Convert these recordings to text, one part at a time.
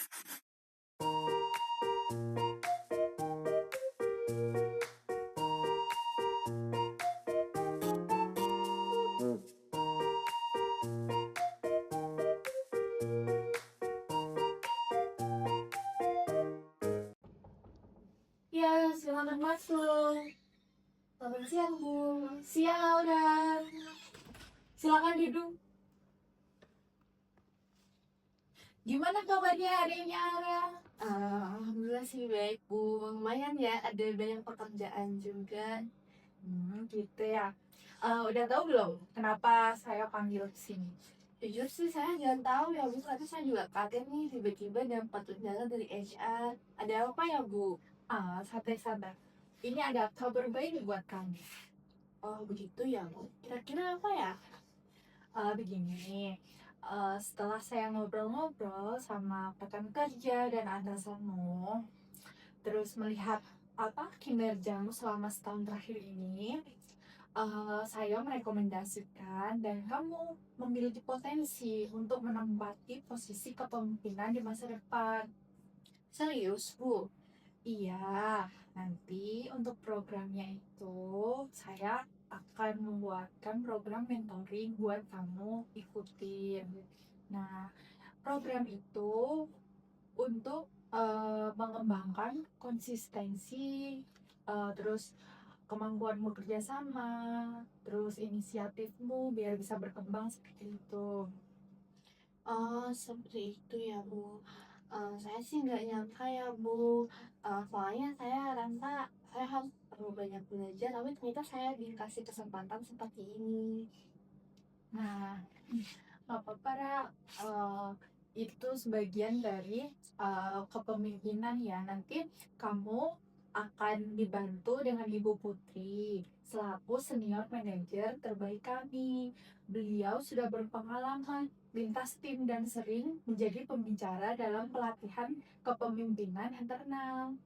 Ya, selamat masuk. Selamat siang, Bu. Siang, Aura. Silakan duduk. Gimana kabarnya hari ini, Aura? Alhamdulillah sih baik, Bu. Lumayan ya, ada banyak pekerjaan juga. Gitu ya. Udah tahu belum kenapa saya panggil ke sini? Jujur sih saya jangan tahu ya, Bu. Tapi saya juga kaget nih tiba-tiba dapat undangan dari HR. Ada apa ya, Bu? Santai-santai. Ini ada kabar baik buat kamu. Oh, begitu ya, Bu. Kira-kira apa ya? Begini, setelah saya ngobrol-ngobrol sama rekan kerja dan atasanmu, terus melihat kinerjamu selama setahun terakhir ini, saya merekomendasikan dan kamu memiliki potensi untuk menempati posisi kepemimpinan di masa depan. Serius, Bu? Iya, nanti untuk programnya itu saya akan membuatkan program mentoring buat kamu ikutin. Nah, program itu untuk mengembangkan konsistensi, terus kemampuanmu kerjasama, terus inisiatifmu biar bisa berkembang seperti itu. Oh, seperti itu ya, Bu. Saya sih nggak nyangka ya, Bu. Soalnya saya rasa saya harus perlu banyak belajar, tapi ternyata saya dikasih kesempatan seperti ini. Nah, nggak apa-apa, Ra. Eh, itu sebagian dari kepemimpinan ya. Nanti kamu akan dibantu dengan Ibu Putri selaku senior manajer terbaik kami. Beliau sudah berpengalaman lintas tim dan sering menjadi pembicara dalam pelatihan kepemimpinan internal.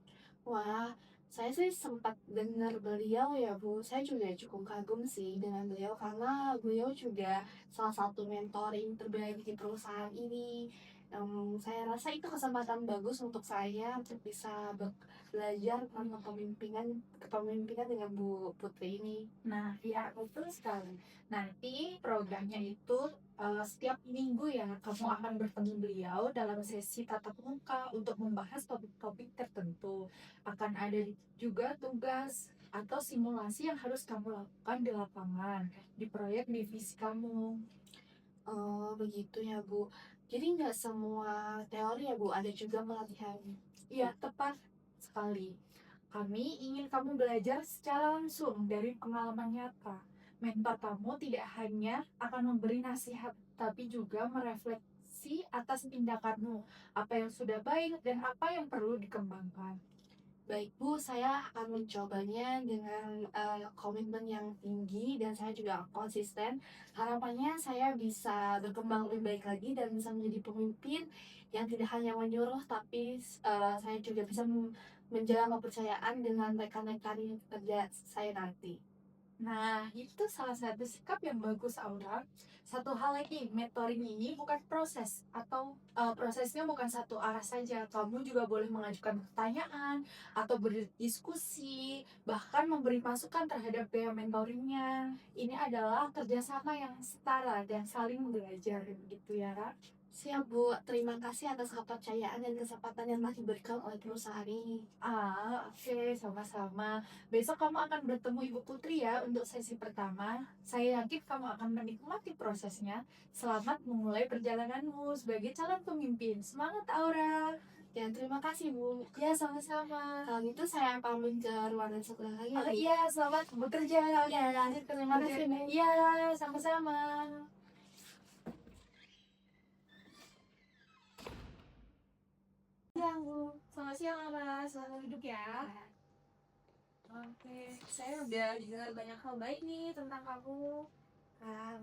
Wah, saya sih sempat dengar beliau ya, Bu. Saya juga cukup kagum sih dengan beliau karena beliau juga salah satu mentoring terbaik di perusahaan ini. Saya rasa itu kesempatan bagus untuk saya untuk bisa belajar tentang kepemimpinan dengan Bu Putri ini. Nah, ya betul sekali. Nanti programnya itu setiap minggu ya kamu akan bertemu beliau dalam sesi tatap muka untuk membahas topik-topik tertentu. Akan ada juga tugas atau simulasi yang harus kamu lakukan di lapangan, di proyek divisi kamu. Oh, begitu ya, Bu. Jadi nggak semua teori ya, Bu. Ada juga pelatihan. Iya, tepat sekali. Kami ingin kamu belajar secara langsung dari pengalaman nyata. Mentor kamu tidak hanya akan memberi nasihat, tapi juga merefleksi atas tindakanmu, apa yang sudah baik dan apa yang perlu dikembangkan. Baik Bu, saya akan mencobanya dengan komitmen yang tinggi dan saya juga konsisten. Harapannya saya bisa berkembang lebih baik lagi dan bisa menjadi pemimpin yang tidak hanya menyuruh, tapi saya juga bisa menjaga kepercayaan dengan rekan-rekan kerja saya nanti. Nah, itu salah satu sikap yang bagus, Aura. Satu hal lagi, mentoring ini bukan proses atau prosesnya bukan satu arah saja. Kamu juga boleh mengajukan pertanyaan atau berdiskusi, bahkan memberi masukan terhadap gaya mentoringnya. Ini adalah kerjasama yang setara dan saling belajar, begitu ya, Ra? Siap Bu, terima kasih atas kepercayaan dan kesempatan yang telah diberikan oleh perusahaan ini. Oke, sama-sama. Besok kamu akan bertemu Ibu Putri ya untuk sesi pertama. Saya yakin kamu akan menikmati prosesnya. Selamat memulai perjalananmu sebagai calon pemimpin. Semangat, Aura. Dan terima kasih Bu. Ya, sama-sama. Kalau gitu saya pamit ke ruangan sebelah lagi ya Bu. Iya, selamat bekerja. Ya, terima kasih Bu. Iya, sama-sama. Siang Bu. Selamat siang, Aura. Selamat duduk ya. Oke, saya udah dengar banyak hal baik nih tentang kamu.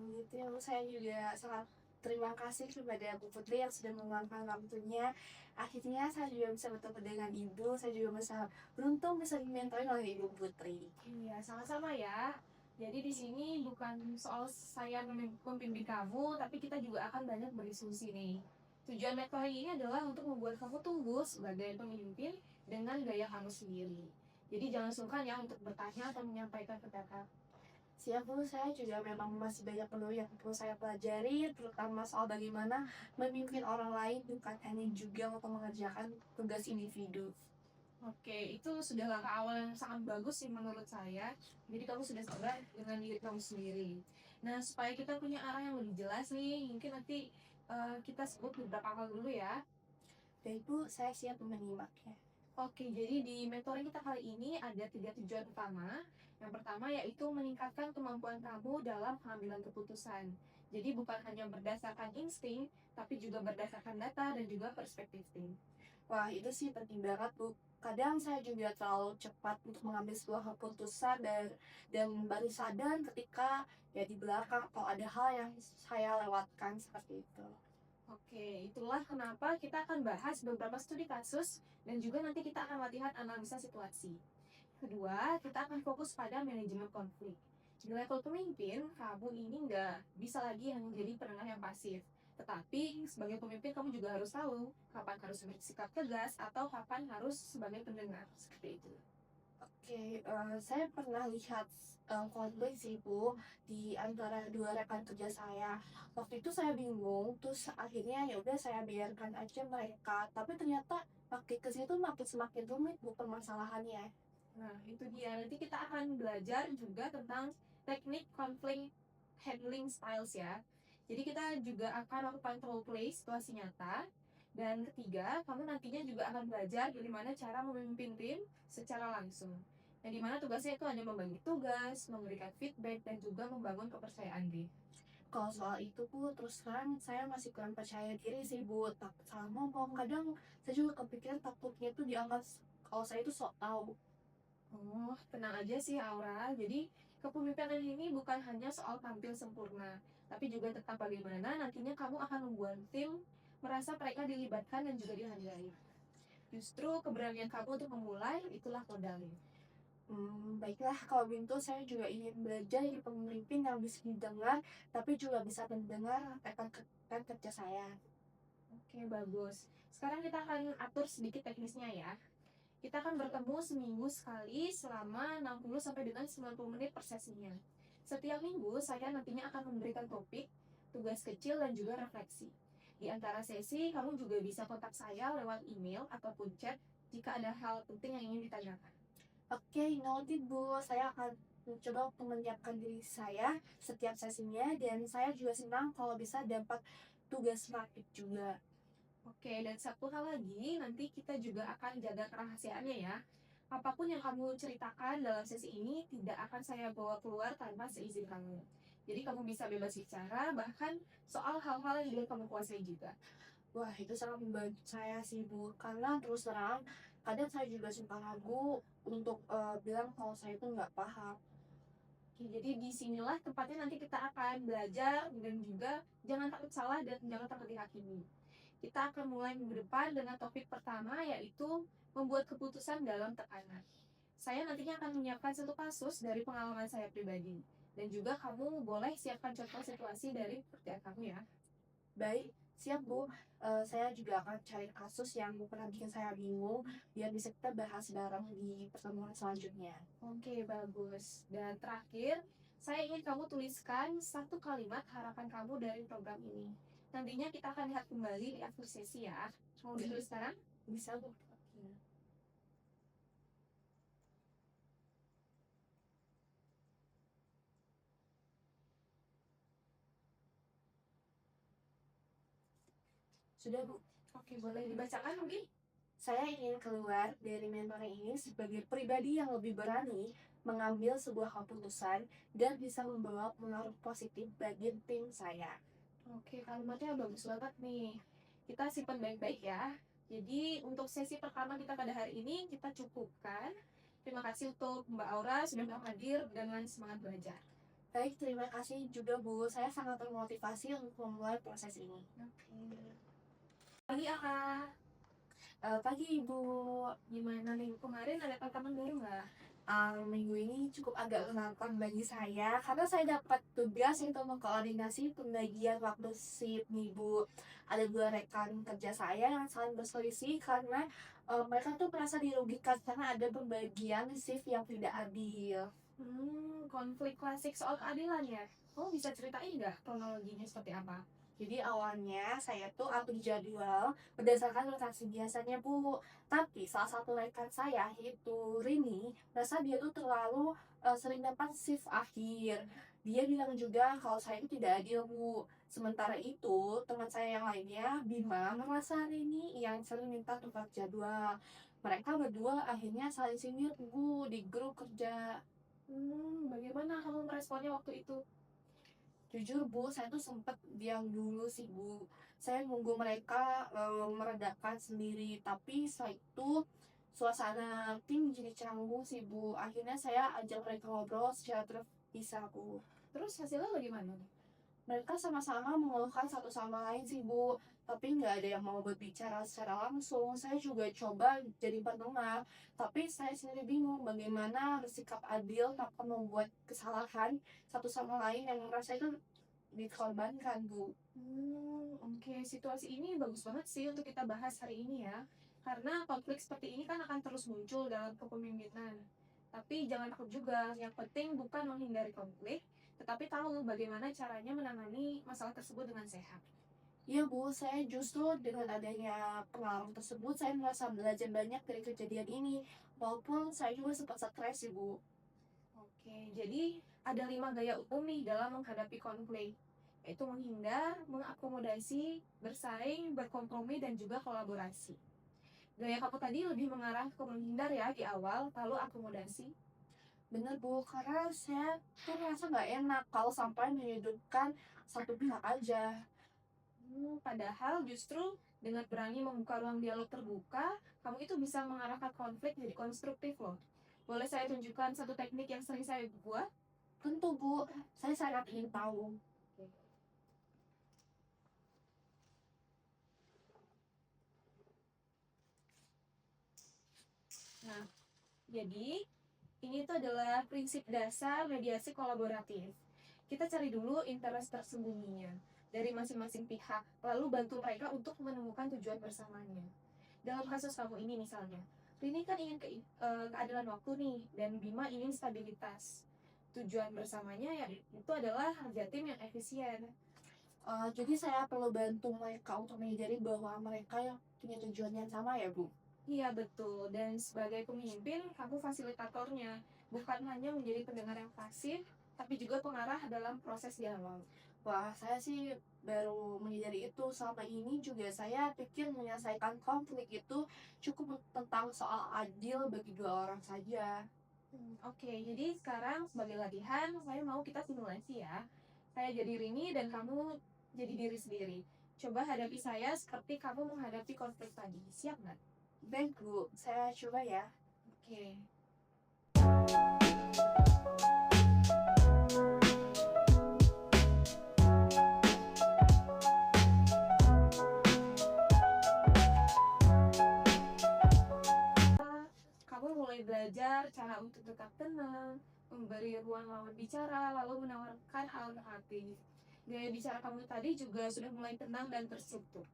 Begitu ya Bu, saya juga sangat terima kasih kepada Bu Putri yang sudah meluangkan waktunya. Akhirnya saya juga bisa bertemu dengan Ibu, saya juga bisa beruntung bisa dimentorin oleh Ibu Putri. Iya, sama-sama ya. Jadi di sini bukan soal saya memimpin kamu, tapi kita juga akan banyak berdiskusi nih. Tujuan mentoring ini adalah untuk membuat kamu tumbuh sebagai pemimpin dengan gaya kamu sendiri. Jadi jangan sungkan ya untuk bertanya atau menyampaikan pendapat. Siap Bu, saya juga memang masih banyak yang perlu saya pelajari, terutama soal bagaimana memimpin orang lain, bukan hanya juga untuk mengerjakan tugas individu. Oke, itu sudah langkah awal yang sangat bagus sih menurut saya. Jadi kamu sudah sadar dengan diri kamu sendiri. Nah, supaya kita punya arah yang lebih jelas nih, mungkin nanti kita sebut beberapa hal dulu ya. Baik Bu, saya siap menyimaknya. Oke, jadi di mentoring kita kali ini ada 3 tujuan utama. Yang pertama yaitu meningkatkan kemampuan kamu dalam pengambilan keputusan. Jadi bukan hanya berdasarkan insting, tapi juga berdasarkan data dan juga perspektif tim. Wah, itu sih penting banget, Bu. Kadang saya juga terlalu cepat untuk mengambil sebuah keputusan dan baru sadar ketika ya di belakang atau ada hal yang saya lewatkan seperti itu. Oke, itulah kenapa kita akan bahas beberapa studi kasus dan juga nanti kita akan latihan analisa situasi. Kedua, kita akan fokus pada manajemen konflik. Di level pemimpin, kamu ini nggak bisa lagi hanya jadi pendengar yang pasif. Tetapi sebagai pemimpin kamu juga harus tahu kapan harus bersikap tegas atau kapan harus sebagai pendengar. Seperti itu. Oke, saya pernah lihat konflik sih Bu di antara dua rekan kerja saya. Waktu itu saya bingung, terus akhirnya ya udah saya biarkan aja mereka. Tapi ternyata makin ke situ makin semakin rumit Bu permasalahannya. Nah, itu dia. Nanti kita akan belajar juga tentang teknik conflict handling styles ya. Jadi kita juga akan lakukan role play situasi nyata. Dan ketiga, kamu nantinya juga akan belajar bagaimana cara memimpin tim secara langsung. Yang dimana tugasnya itu hanya membagi tugas, memberikan feedback, dan juga membangun kepercayaan diri. Kalau soal itu Bu, terus terang saya masih kurang percaya diri sih Bu. Takut salah ngomong. Kadang saya juga kepikiran takutnya tuh dianggap kalau saya itu sok tahu. Oh, tenang aja sih Aura. Jadi, kepemimpinan ini bukan hanya soal tampil sempurna, tapi juga tentang bagaimana nantinya kamu akan membuat tim merasa mereka dilibatkan dan juga dihargai. Justru keberanian kamu untuk memulai, itulah modalnya. Baiklah kalau begitu saya juga ingin belajar jadi pemimpin yang bisa didengar, tapi juga bisa mendengar rekan kerja saya. Oke, bagus. Sekarang kita akan atur sedikit teknisnya ya. Kita akan bertemu seminggu sekali selama 60 sampai dengan 90 menit per sesinya. Setiap minggu saya nantinya akan memberikan topik, tugas kecil dan juga refleksi. Di antara sesi, kamu juga bisa kontak saya lewat email ataupun chat jika ada hal penting yang ingin ditanyakan. Oke, noted Bu. Saya akan mencoba untuk menyiapkan diri saya setiap sesinya dan saya juga senang kalau bisa dapat tugas praktik juga. Oke, dan satu hal lagi, nanti kita juga akan jaga kerahasiaannya ya. Apapun yang kamu ceritakan dalam sesi ini tidak akan saya bawa keluar tanpa seizin kamu. Jadi kamu bisa bebas bicara, bahkan soal hal-hal yang belum kamu kuasai juga. Wah, itu sangat membantu saya sih Bu. Karena terus terang, kadang saya juga suka ragu untuk bilang kalau saya itu nggak paham. Oke, jadi disinilah tempatnya nanti kita akan belajar dan juga jangan takut salah dan jangan takut dihakimi. Kita akan mulai minggu depan dengan topik pertama yaitu membuat keputusan dalam tekanan. Saya nantinya akan menyiapkan satu kasus dari pengalaman saya pribadi. Dan juga kamu boleh siapkan contoh situasi dari pekerjaan kamu ya. Baik, siap Bu. Saya juga akan cari kasus yang pernah bikin saya bingung, biar bisa kita bahas bareng di pertemuan selanjutnya. Oke, bagus. Dan terakhir, saya ingin kamu tuliskan satu kalimat harapan kamu dari program ini. Nantinya kita akan lihat kembali di akhir sesi ya. Mau ditulis sekarang? Bisa Bu? Sudah Bu. Oke, boleh dibacakan mungkin? Saya ingin keluar dari mentoring ini sebagai pribadi yang lebih berani mengambil sebuah keputusan dan bisa membawa pengaruh positif bagi tim saya. Oke, kalimatnya bagus banget nih. Kita simpan baik-baik ya. Jadi untuk sesi pertama kita pada hari ini kita cukupkan. Terima kasih untuk Mbak Aura sudah mau hadir dengan semangat belajar. Baik, terima kasih juga Bu. Saya sangat termotivasi untuk memulai proses ini. Oke. Pagi Aka, Pagi Ibu. gimana nih? Kemarin ada tantangan baru nggak? Minggu ini cukup agak menantang bagi saya karena saya dapat tugas untuk mengkoordinasi pembagian waktu shift nih Bu. Ada dua rekan kerja saya yang saling berselisih karena mereka tuh merasa dirugikan karena ada pembagian shift yang tidak adil. Konflik klasik soal keadilan ya. Kamu bisa ceritain nggak kronologinya seperti apa? Jadi awalnya saya tuh atur jadwal berdasarkan rotasi biasanya Bu. Tapi salah satu rekan saya yaitu Rini merasa dia tuh terlalu sering dapat shift akhir. Dia bilang juga kalau saya itu tidak adil Bu. Sementara itu teman saya yang lainnya Bima merasa Rini yang sering minta tukar jadwal. Mereka berdua akhirnya saling sindir Bu di grup kerja. Bagaimana kamu meresponnya waktu itu? Jujur Bu, saya tuh sempet diam dulu sih Bu. Saya nunggu mereka meredakan sendiri, tapi setelah itu suasana tim jadi canggung sih Bu. Akhirnya saya ajak mereka ngobrol secara terpisah Bu. Terus hasilnya bagaimana? Mereka sama-sama mengeluhkan satu sama lain sih Bu, tapi nggak ada yang mau berbicara secara langsung. Saya juga coba jadi penengah, tapi saya sendiri bingung bagaimana bersikap adil tanpa membuat kesalahan satu sama lain yang merasa itu dikorbankan Bu. Oke. Situasi ini bagus banget sih untuk kita bahas hari ini ya. Karena konflik seperti ini kan akan terus muncul dalam kepemimpinan. Tapi jangan takut juga, yang penting bukan menghindari konflik, tetapi tahu bagaimana caranya menangani masalah tersebut dengan sehat. Iya Bu, saya justru dengan adanya pengalaman tersebut, saya merasa belajar banyak dari kejadian ini. Walaupun saya juga sempat stres sih Bu. Oke, jadi ada 5 gaya umum nih dalam menghadapi konflik, yaitu menghindar, mengakomodasi, bersaing, berkompromi, dan juga kolaborasi. Gaya kamu tadi lebih mengarah ke menghindar ya di awal, lalu akomodasi. Bener Bu, karena saya tuh merasa nggak enak kalau sampai menyudutkan satu pihak aja. Padahal justru dengan berani membuka ruang dialog terbuka, kamu itu bisa mengarahkan konflik jadi konstruktif loh. Boleh saya tunjukkan satu teknik yang sering saya buat? Tentu Bu, saya sangat ingin tahu. Nah, jadi ini tuh adalah prinsip dasar mediasi kolaboratif. Kita cari dulu interest tersembunyinya dari masing-masing pihak, lalu bantu mereka untuk menemukan tujuan bersamanya. Dalam kasus kamu ini misalnya, Rini kan ingin keadilan waktu nih, dan Bima ingin stabilitas. Tujuan bersamanya ya itu adalah kerja tim yang efisien. Jadi saya perlu bantu mereka untuk menyadari bahwa mereka yang punya tujuan yang sama ya Bu. Iya betul, dan sebagai pemimpin, kamu fasilitatornya, bukan hanya menjadi pendengar yang pasif, tapi juga pengarah dalam proses dialog. Wah, saya sih baru menyadari itu. Selama ini juga saya pikir menyelesaikan konflik itu cukup tentang soal adil bagi dua orang saja. Oke, jadi sekarang sebagai latihan, saya mau kita simulasi ya. Saya jadi Rini dan kamu jadi diri sendiri. Coba hadapi saya seperti kamu menghadapi konflik tadi. Siap nggak? Baik Bu, saya coba ya. Oke. Kamu mulai belajar cara untuk tetap tenang, memberi ruang lawan bicara, lalu menawarkan alternatif. Gaya bicara kamu tadi juga sudah mulai tenang dan terstruktur.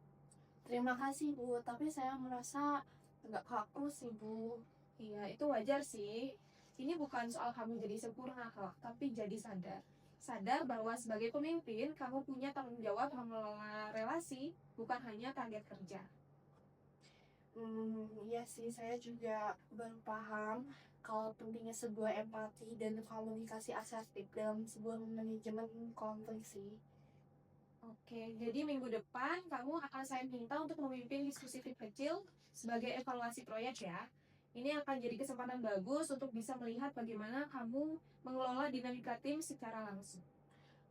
Terima kasih Bu, tapi saya merasa agak kaku sih Bu. Iya, itu wajar sih. Ini bukan soal kamu jadi sempurna kok, tapi jadi sadar. Sadar bahwa sebagai pemimpin, kamu punya tanggung jawab mengelola relasi, bukan hanya target kerja. Iya sih, saya juga baru paham kalau pentingnya sebuah empati dan komunikasi asertif dalam sebuah manajemen konflik sih. Oke, jadi minggu depan kamu akan saya minta untuk memimpin diskusi tim kecil sebagai evaluasi proyek ya. Ini akan jadi kesempatan bagus untuk bisa melihat bagaimana kamu mengelola dinamika tim secara langsung.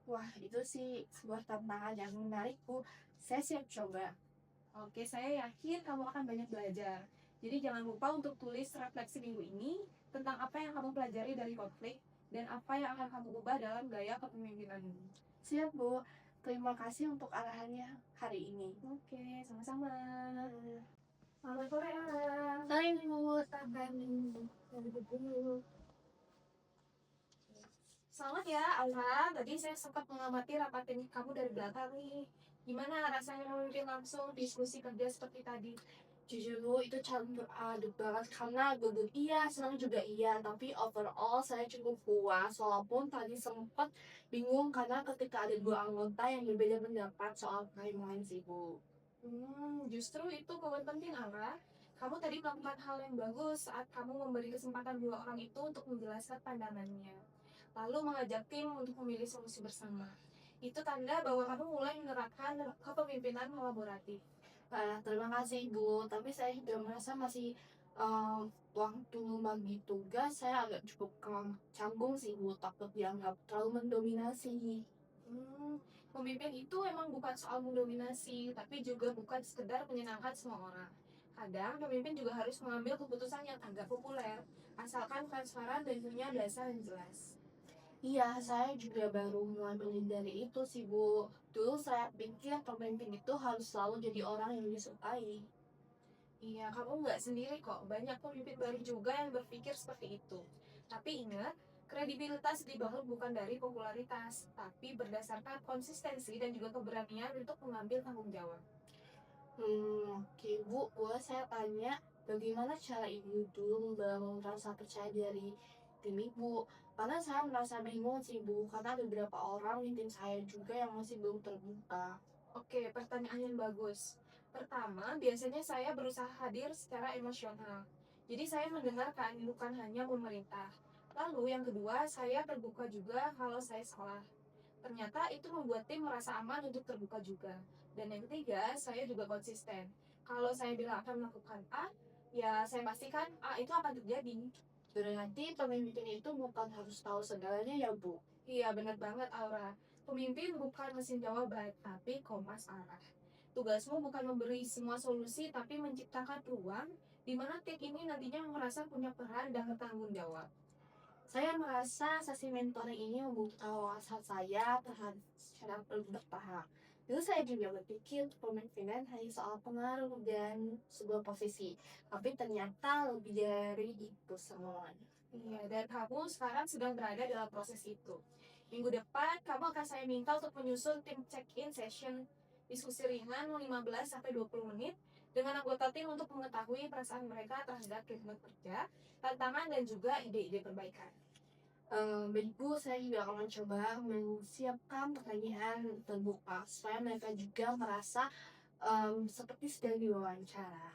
Wah, itu sih sebuah tantangan yang menarik Bu. Saya siap coba. Oke, saya yakin kamu akan banyak belajar. Jadi jangan lupa untuk tulis refleksi minggu ini tentang apa yang kamu pelajari dari konflik dan apa yang akan kamu ubah dalam gaya kepemimpinanmu. Siap Bu, terima kasih untuk arahannya hari ini. Oke, sama-sama. Hmm. Selamat sore, Ana. Hai Bu, sampai minggu. Selamat ya, Aura. Tadi saya sempat mengamati rapat tim kamu dari belakang nih. Gimana rasanya memimpin langsung diskusi kerja seperti tadi? Jujur Bu, itu campur aduk banget karena gugup iya, senang juga iya, tapi overall saya cukup puas walaupun tadi sempat bingung karena ketika ada dua anggota yang berbeda pendapat soal timeline sih Bu. Justru itu poin penting, Aura. Kamu tadi melakukan hal yang bagus saat kamu memberi kesempatan dua orang itu untuk menjelaskan pandangannya. Lalu mengajak tim untuk memilih solusi bersama. Itu tanda bahwa kamu mulai menerapkan kepemimpinan kolaboratif. Terima kasih Bu, tapi saya juga merasa masih eee, waktu bagi tugas saya agak cukup canggung sih Bu, takut dianggap terlalu mendominasi. Pemimpin itu emang bukan soal mendominasi, tapi juga bukan sekedar menyenangkan semua orang. Kadang pemimpin juga harus mengambil keputusan yang agak populer, asalkan transparan dan punya dasar yang jelas. Iya, saya juga baru mulai menghindari itu sih Bu. Dulu saya pikir pemimpin itu harus selalu jadi orang yang disukai. Iya, kamu nggak sendiri kok. Banyak pemimpin baru juga yang berpikir seperti itu. Tapi ingat, kredibilitas dibangun bukan dari popularitas, tapi berdasarkan konsistensi dan juga keberanian untuk mengambil tanggung jawab. Oke Bu, boleh saya tanya bagaimana cara Ibu dulu membangun rasa percaya diri tim Ibu? Karena saya merasa bingung sih Bu, karena ada beberapa orang di tim saya juga yang masih belum terbuka. Oke, pertanyaan yang bagus. Pertama, biasanya saya berusaha hadir secara emosional. Jadi saya mendengarkan, bukan hanya memerintah. Lalu yang kedua, saya terbuka juga kalau saya salah. Ternyata itu membuat tim merasa aman untuk terbuka juga. Dan yang ketiga, saya juga konsisten. Kalau saya bilang akan melakukan A, ya saya pastikan A itu akan terjadi. Berarti pemimpin itu bukan harus tahu segalanya ya Bu? Iya, benar banget, Aura. Pemimpin bukan mesin jawaban, tapi kompas arah. Tugasmu bukan memberi semua solusi, tapi menciptakan ruang di mana tim ini nantinya merasa punya peran dan tanggung jawab. Saya merasa sesi mentoring ini membuka wawasan saya terhadap secara bertahap. Dulu saya juga berpikir kepemimpinan hanya soal pengaruh dan sebuah posisi, tapi ternyata lebih dari itu semuanya. Iya, dan kamu sekarang sedang berada dalam proses itu. Minggu depan, kamu akan saya minta untuk menyusun tim check-in session diskusi ringan 15-20 menit dengan anggota tim untuk mengetahui perasaan mereka terhadap ritme kerja, tantangan, dan juga ide-ide perbaikan. Baikku, saya juga akan mencoba menyiapkan pertanyaan terbuka supaya mereka juga merasa seperti sedang diwawancara.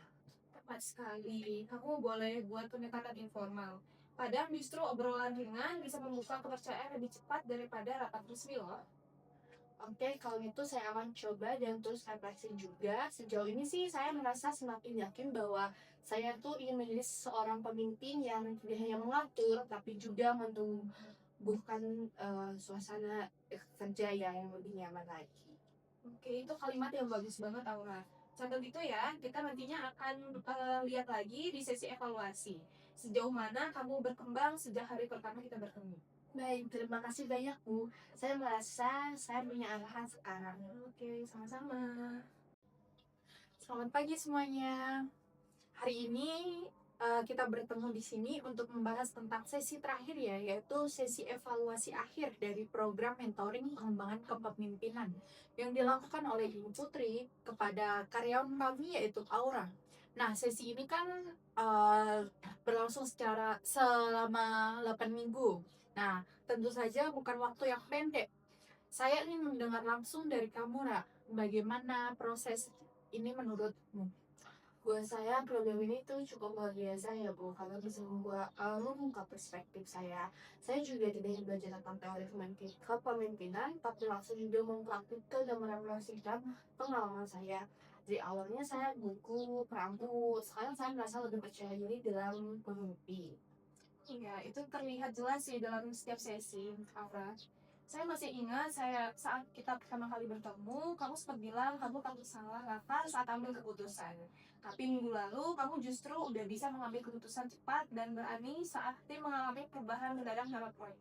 Tepat sekali. Kamu boleh buat pendekatan informal. Kadang justru obrolan ringan bisa membuka kepercayaan lebih cepat daripada rapat resmi loh. Oke, kalau gitu saya akan coba dan terus refleksi juga. Sejauh ini sih saya merasa semakin yakin bahwa saya tuh ingin menjadi seorang pemimpin yang tidak hanya mengatur, tapi juga menumbuhkan suasana kerja yang lebih nyaman lagi. Oke, itu kalimat yang bagus banget, Aura. Catat itu ya, kita nantinya akan lihat lagi di sesi evaluasi. Sejauh mana kamu berkembang sejak hari pertama kita bertemu. Baik, terima kasih banyak Bu. Saya merasa saya punya arahan sekarang. Oke, sama-sama. Selamat pagi semuanya. Hari ini kita bertemu di sini untuk membahas tentang sesi terakhir ya, yaitu sesi evaluasi akhir dari program mentoring pengembangan kepemimpinan yang dilakukan oleh Ibu Putri kepada karyawan kami yaitu Aura. Nah, sesi ini kan berlangsung selama 8 minggu. Nah, tentu saja bukan waktu yang pendek. Saya ingin mendengar langsung dari kamu, Ra, bagaimana proses ini menurutmu? Buat saya program ini tuh cukup luar biasa ya Bu, karena bisa membuka perspektif saya. Saya juga tidak hanya belajar tentang teori kepemimpinan, tapi langsung juga mempraktikkan dan merefleksikan pengalaman saya. Di awalnya saya gugup, ragu, sekarang saya merasa lebih percaya diri dalam memimpin. Iya, itu terlihat jelas sih dalam setiap sesi, Aura. Saya masih ingat saat kita pertama kali bertemu, kamu sempat bilang kamu takut salah langkah saat ambil keputusan. Tapi minggu lalu, kamu justru udah bisa mengambil keputusan cepat dan berani saat tim mengalami perubahan mendadak dalam proyek.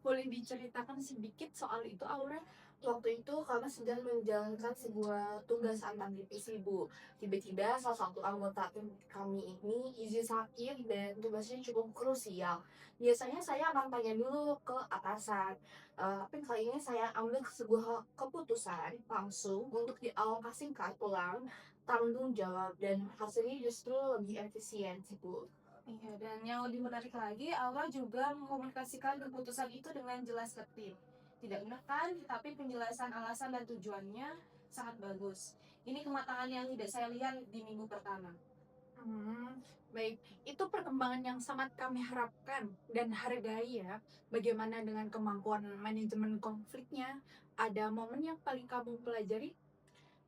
Boleh diceritakan sedikit soal itu, Aura? Waktu itu kami sedang menjalankan sebuah tugas antar divisi, Bu. Tiba-tiba salah satu anggota tim kami ini izin sakit dan tugasnya cukup krusial. Biasanya saya akan tanya dulu ke atasan, tapi kali ini saya ambil sebuah keputusan langsung untuk dialokasikan ulang tanggung jawab dan hasilnya justru lebih efisien sih, Bu. Iya, dan yang lebih menarik lagi, Aura juga mengkomunikasikan keputusan itu dengan jelas ke tim. Tidak menekan, tapi penjelasan alasan dan tujuannya sangat bagus. Ini kematangan yang tidak saya lihat di minggu pertama. Baik. Itu perkembangan yang sangat kami harapkan dan hargai ya. Bagaimana dengan kemampuan manajemen konfliknya? Ada momen yang paling kamu pelajari?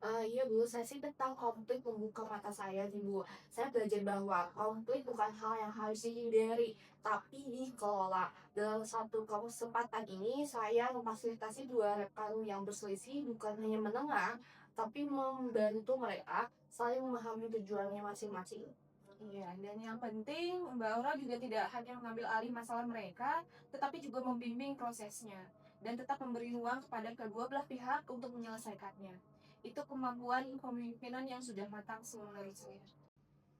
Iya Bu, saya sih tentang konflik membuka mata saya sih Bu. Saya belajar bahwa konflik bukan hal yang harus dihindari, tapi dikelola. Dalam satu kesempatan ini, saya memfasilitasi dua rekan yang berselisih bukan hanya menengah, tapi membantu mereka saling memahami tujuannya masing-masing. Iya, dan yang penting Mbak Aura juga tidak hanya mengambil alih masalah mereka, tetapi juga membimbing prosesnya. Dan tetap memberi ruang kepada kedua belah pihak untuk menyelesaikannya. Itu kemampuan kepemimpinan yang sudah matang semua menurut saya.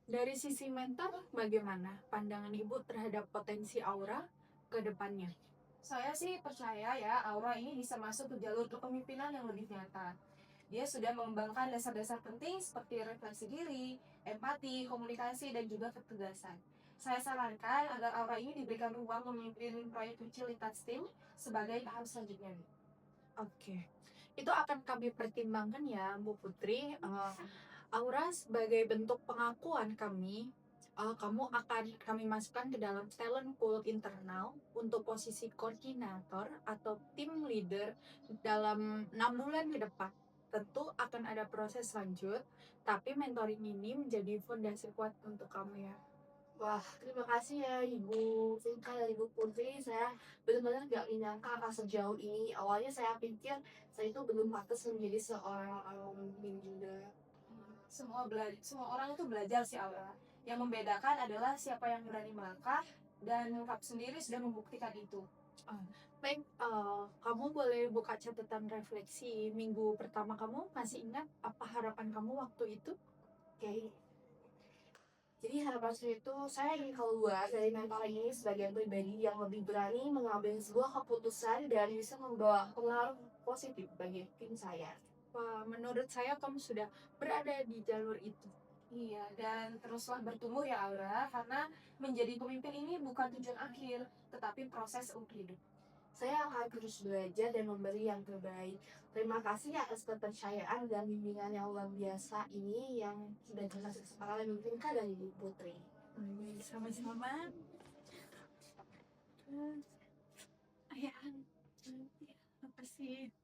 Dari sisi mentor, bagaimana pandangan Ibu terhadap potensi Aura ke depannya? Saya sih percaya ya, Aura ini bisa masuk ke jalur kepemimpinan yang lebih nyata. Dia sudah mengembangkan dasar-dasar penting seperti refleksi diri, empati, komunikasi, dan juga ketegasan. Saya sarankan agar Aura ini diberikan ruang memimpin proyek kecil lintas tim sebagai tahap selanjutnya. Oke, itu akan kami pertimbangkan ya, Bu Putri. Aura sebagai bentuk pengakuan kami, kamu akan kami masukkan ke dalam talent pool internal untuk posisi koordinator atau tim leader dalam 6 bulan ke depan. Tentu akan ada proses lanjut, tapi mentoring ini menjadi fondasi kuat untuk kamu ya. Wah, terima kasih ya Ibu Sinta dan Ibu Putri. Saya benar-benar gak menyangka akan sejauh ini. Awalnya saya pikir saya itu belum pantas menjadi seorang pemimpin juga. Semua orang itu belajar sih Aura. Yang membedakan adalah siapa yang berani melangkah dan Kap sendiri sudah membuktikan itu. Baik, kamu boleh buka catatan refleksi minggu pertama kamu. Masih ingat apa harapan kamu waktu itu? Oke. Jadi harapan saya itu saya ingin keluar dari mental ini sebagai pribadi yang lebih berani mengambil sebuah keputusan dan bisa membawa pengaruh positif bagi tim saya. Wah, menurut saya kamu sudah berada di jalur itu. Iya, dan teruslah bertumbuh ya Aura, karena menjadi pemimpin ini bukan tujuan akhir, tetapi proses untuk hidup. Saya akan terus belajar dan memberi yang terbaik. Terima kasih atas kepercayaan dan bimbingan yang luar biasa ini yang sudah dikasih kesempatan memimpin Kak dan Ibu Putri. Sama-sama. Ayah, terima kasih.